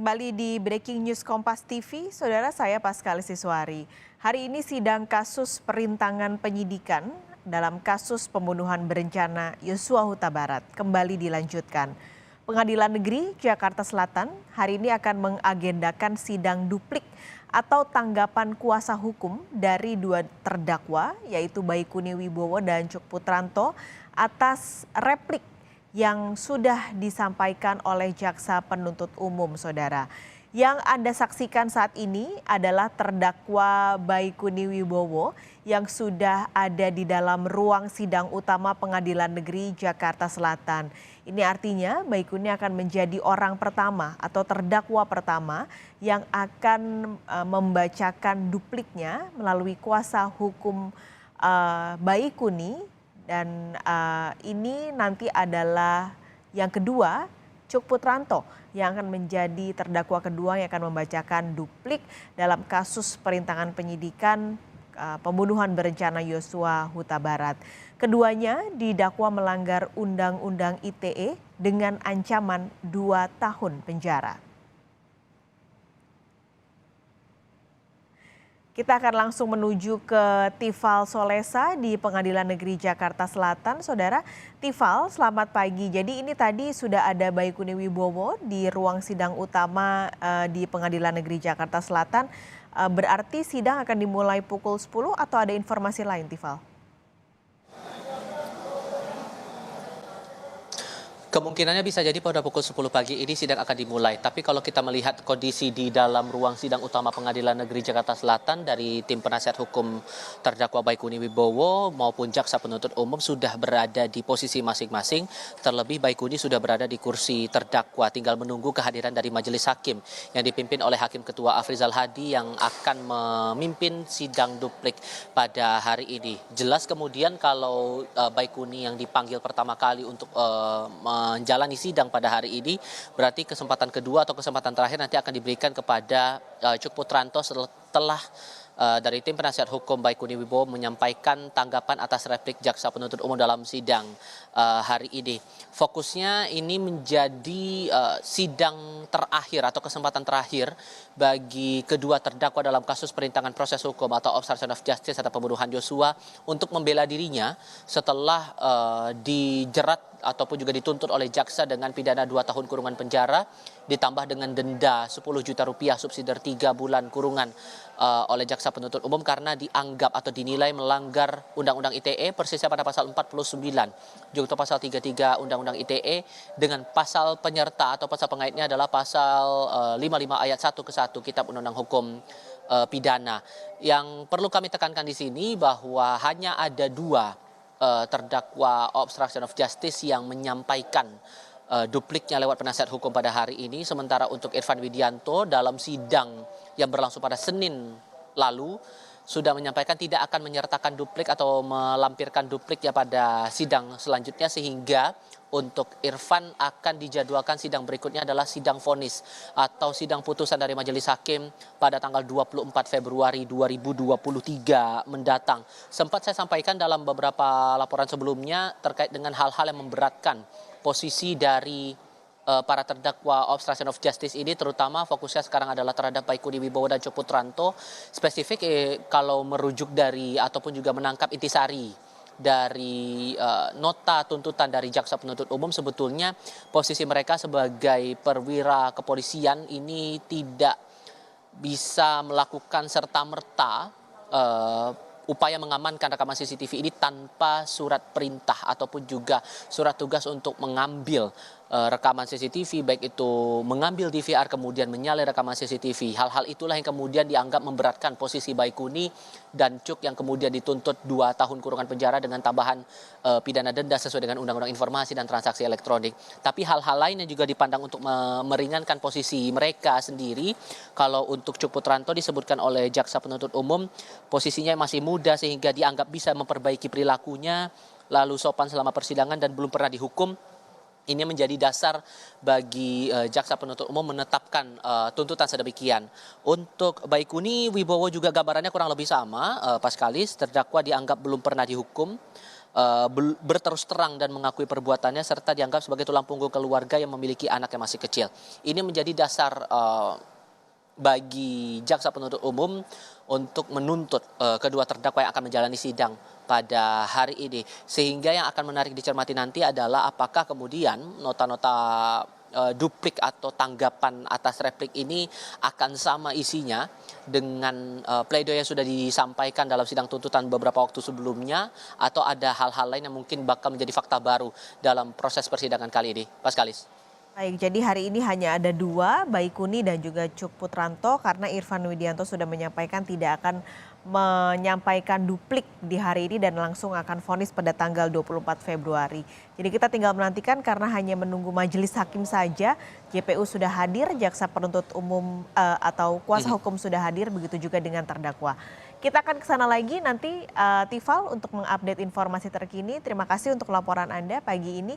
kembali di Breaking News Kompas TV, saudara saya Paskalis Siswari. Hari ini sidang kasus perintangan penyidikan dalam kasus pembunuhan berencana Yosua Huta Barat kembali dilanjutkan. Pengadilan Negeri Jakarta Selatan hari ini akan mengagendakan sidang duplik atau tanggapan kuasa hukum dari dua terdakwa yaitu Baikuni Wibowo dan Cuk Putranto atas replik yang sudah disampaikan oleh Jaksa Penuntut Umum, saudara. Yang Anda saksikan saat ini adalah terdakwa Baikuni Wibowo yang sudah ada di dalam ruang sidang utama Pengadilan Negeri Jakarta Selatan. Ini artinya Baikuni akan menjadi orang pertama atau terdakwa pertama yang akan membacakan dupliknya melalui kuasa hukum Baikuni. Dan ini nanti adalah yang kedua, Cuk Putranto yang akan menjadi terdakwa kedua yang akan membacakan duplik dalam kasus perintangan penyidikan pembunuhan berencana Yosua Huta Barat. Keduanya didakwa melanggar Undang-Undang ITE dengan ancaman 2 tahun penjara. Kita akan langsung menuju ke Tifal Solesa di Pengadilan Negeri Jakarta Selatan. Saudara, Tifal, selamat pagi. Jadi ini tadi sudah ada Baikuni Wibowo di ruang sidang utama di Pengadilan Negeri Jakarta Selatan. Berarti sidang akan dimulai pukul 10 atau ada informasi lain, Tifal? Kemungkinannya bisa jadi pada pukul 10 pagi ini sidang akan dimulai. Tapi kalau kita melihat kondisi di dalam ruang sidang utama Pengadilan Negeri Jakarta Selatan dari tim penasihat hukum terdakwa Baikuni Wibowo maupun Jaksa Penuntut Umum sudah berada di posisi masing-masing. Terlebih Baikuni sudah berada di kursi terdakwa. Tinggal menunggu kehadiran dari majelis hakim yang dipimpin oleh Hakim Ketua Afrizal Hadi yang akan memimpin sidang duplik pada hari ini. Jelas kemudian kalau Baikuni yang dipanggil pertama kali untuk menjalani sidang pada hari ini, berarti kesempatan kedua atau kesempatan terakhir nanti akan diberikan kepada Cuk Putranto setelah dari tim penasihat hukum Baikuni Wibowo menyampaikan tanggapan atas replik Jaksa Penuntut Umum dalam sidang hari ini. Fokusnya ini menjadi sidang terakhir atau kesempatan terakhir bagi kedua terdakwa dalam kasus perintangan proses hukum atau obstruction of justice atau pembunuhan Yosua untuk membela dirinya setelah dijerat ataupun juga dituntut oleh jaksa dengan pidana 2 tahun kurungan penjara ditambah dengan denda 10 juta rupiah subsidiar 3 bulan kurungan oleh Jaksa Penuntut Umum karena dianggap atau dinilai melanggar Undang-Undang ITE persisnya pada pasal 49 juga pasal 33 Undang-Undang ITE dengan pasal penyerta atau pasal pengaitnya adalah pasal 55 ayat 1 ke 1 Kitab Undang-Undang Hukum Pidana. Yang perlu kami tekankan di sini bahwa hanya ada 2 terdakwa obstruction of justice yang menyampaikan dupliknya lewat penasihat hukum pada hari ini. Sementara untuk Irfan Widianto dalam sidang yang berlangsung pada Senin lalu sudah menyampaikan tidak akan menyertakan duplik atau melampirkan dupliknya pada sidang selanjutnya, sehingga untuk Irfan akan dijadwalkan sidang berikutnya adalah sidang vonis atau sidang putusan dari majelis hakim pada tanggal 24 Februari 2023 mendatang. Sempat saya sampaikan dalam beberapa laporan sebelumnya terkait dengan hal-hal yang memberatkan posisi dari para terdakwa obstruction of justice ini, terutama fokusnya sekarang adalah terhadap Baikuni Wibowo dan Cuk Putranto. Spesifik kalau merujuk dari ataupun juga menangkap intisari dari nota tuntutan dari Jaksa Penuntut Umum, sebetulnya posisi mereka sebagai perwira kepolisian ini tidak bisa melakukan serta-merta upaya mengamankan rekaman CCTV ini tanpa surat perintah ataupun juga surat tugas untuk mengambil rekaman CCTV, baik itu mengambil DVR kemudian menyalin rekaman CCTV. Hal-hal itulah yang kemudian dianggap memberatkan posisi Baikuni dan Cuk yang kemudian dituntut 2 tahun kurungan penjara dengan tambahan pidana denda sesuai dengan Undang-Undang Informasi dan Transaksi Elektronik. Tapi hal-hal lain yang juga dipandang untuk meringankan posisi mereka sendiri. Kalau untuk Cuk Putranto disebutkan oleh Jaksa Penuntut Umum posisinya masih muda sehingga dianggap bisa memperbaiki perilakunya, lalu sopan selama persidangan dan belum pernah dihukum. Ini menjadi dasar bagi Jaksa Penuntut Umum menetapkan tuntutan sedemikian. Untuk Baikuni Wibowo juga gambarannya kurang lebih sama, Paskalis, terdakwa dianggap belum pernah dihukum berterus terang dan mengakui perbuatannya serta dianggap sebagai tulang punggung keluarga yang memiliki anak yang masih kecil. Ini menjadi dasar bagi jaksa penuntut umum untuk menuntut kedua terdakwa yang akan menjalani sidang pada hari ini. Sehingga yang akan menarik dicermati nanti adalah apakah kemudian nota-nota duplik atau tanggapan atas replik ini akan sama isinya dengan pledoi yang sudah disampaikan dalam sidang tuntutan beberapa waktu sebelumnya, atau ada hal-hal lain yang mungkin bakal menjadi fakta baru dalam proses persidangan kali ini. Paskalis. Baik, jadi hari ini hanya ada dua, Baikuni dan juga Cuk Putranto, karena Irfan Widianto sudah menyampaikan tidak akan menyampaikan duplik di hari ini dan langsung akan vonis pada tanggal 24 Februari. Jadi kita tinggal menantikan karena hanya menunggu majelis hakim saja. JPU sudah hadir, jaksa penuntut umum atau kuasa hukum sudah hadir, begitu juga dengan terdakwa. Kita akan ke sana lagi nanti, Tifal, untuk mengupdate informasi terkini. Terima kasih untuk laporan Anda pagi ini.